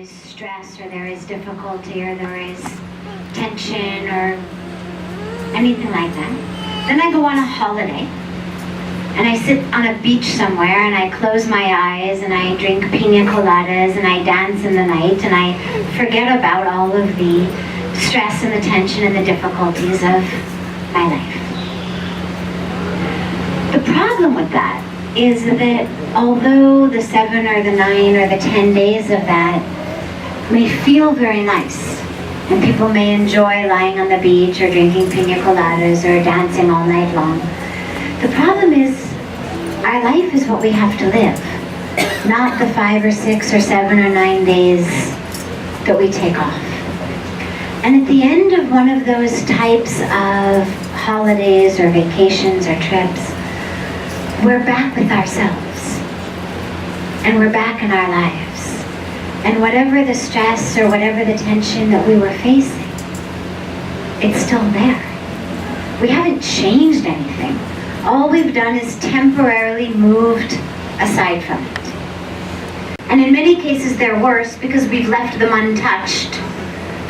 is stress or there is difficulty or there is tension or anything like that. Then I go on a holiday and I sit on a beach somewhere and I close my eyes and I drink pina coladas and I dance in the night and I forget about all of the stress and the tension and the difficulties of my life. The problem with that is that although the 7 or the 9 or the 10 days of that may feel very nice, and people may enjoy lying on the beach or drinking pina coladas or dancing all night long, the problem is our life is what we have to live, not the 5 or 6 or 7 or 9 days that we take off. And at the end of one of those types of holidays or vacations or trips, we're back with ourselves, and we're back in our lives. And whatever the stress or whatever the tension that we were facing, it's still there. We haven't changed anything. All we've done is temporarily moved aside from it. And in many cases they're worse because we've left them untouched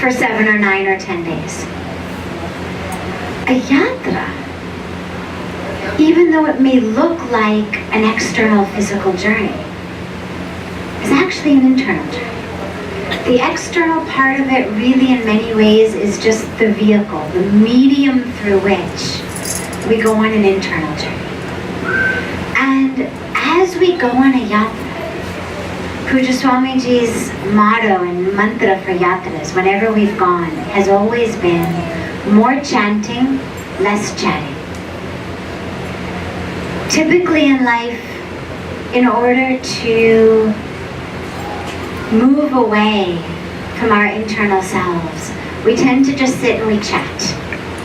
for 7 or 9 or 10 days. A yatra, even though it may look like an external physical journey, is actually an internal journey. The external part of it really in many ways is just the vehicle, the medium through which we go on an internal journey. And as we go on a yatra, Pujya Sadhviji's motto and mantra for yatras, whenever we've gone, has always been more chanting, less chatting. Typically in life, in order to move away from our internal selves, we tend to just sit and we chat.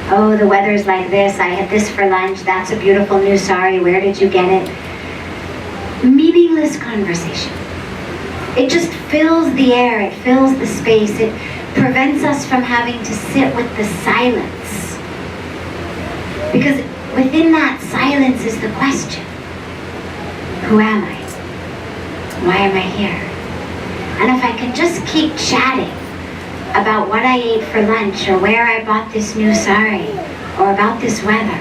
Oh, the weather's like this, I had this for lunch, that's a beautiful new sari, where did you get it? Meaningless conversation. It just fills the air, it fills the space, it prevents us from having to sit with the silence. Because within that silence is the question, who am I? Why am I here? And if I can just keep chatting about what I ate for lunch or where I bought this new sari or about this weather,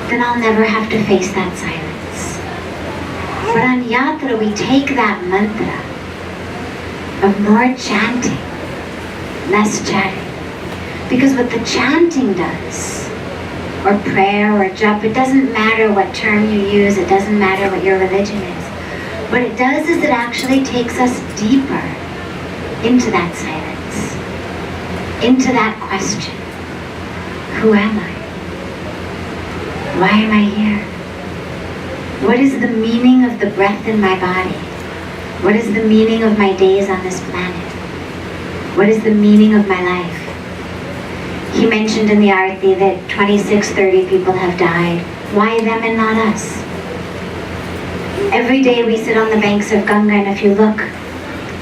then I'll never have to face that silence. But on yatra we take that mantra of more chanting, less chatting. Because what the chanting does, or prayer or japa, it doesn't matter what term you use, it doesn't matter what your religion is. What it does is it actually takes us deeper into that silence, into that question. Who am I? Why am I here? What is the meaning of the breath in my body? What is the meaning of my days on this planet? What is the meaning of my life? He mentioned in the Arati that 26-30 people have died. Why them and not us? Every day we sit on the banks of Ganga, and if you look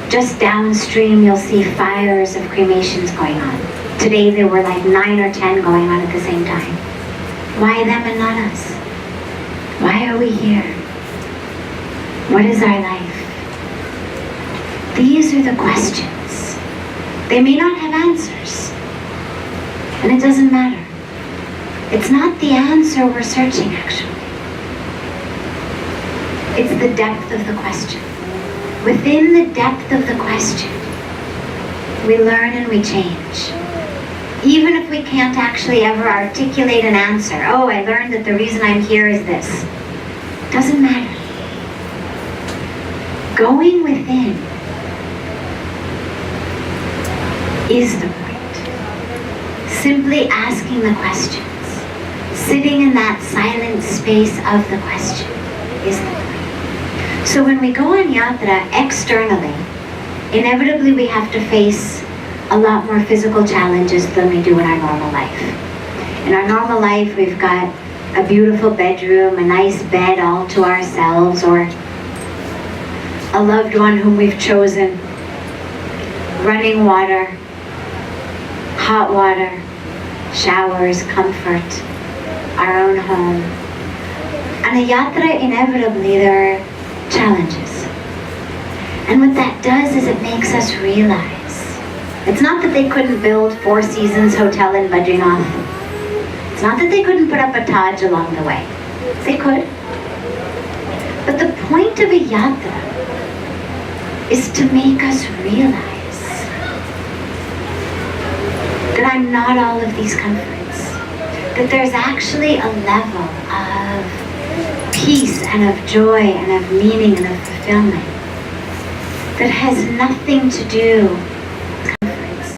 just downstream, you'll see fires of cremations going on. Today there were like 9 or 10 going on at the same time. Why them and not us? Why are we here? What is our life? These are the questions. They may not have answers. And it doesn't matter. It's not the answer we're searching, actually. It's the depth of the question. Within the depth of the question, we learn and we change. Even if we can't actually ever articulate an answer. Oh, I learned that the reason I'm here is this. Doesn't matter. Going within is the point. Simply asking the questions, sitting in that silent space of the question is the point. So when we go on yatra externally, inevitably we have to face a lot more physical challenges than we do in our normal life. In our normal life, we've got a beautiful bedroom, a nice bed all to ourselves, or a loved one whom we've chosen, running water, hot water, showers, comfort, our own home. On a yatra, inevitably, there are challenges. And what that does is it makes us realize it's not that they couldn't build Four Seasons Hotel in Badrinath. It's not that they couldn't put up a Taj along the way. They could. But the point of a yatra is to make us realize that I'm not all of these comforts. That there's actually a level of peace and of joy and of meaning and of fulfillment that has nothing to do with comfort.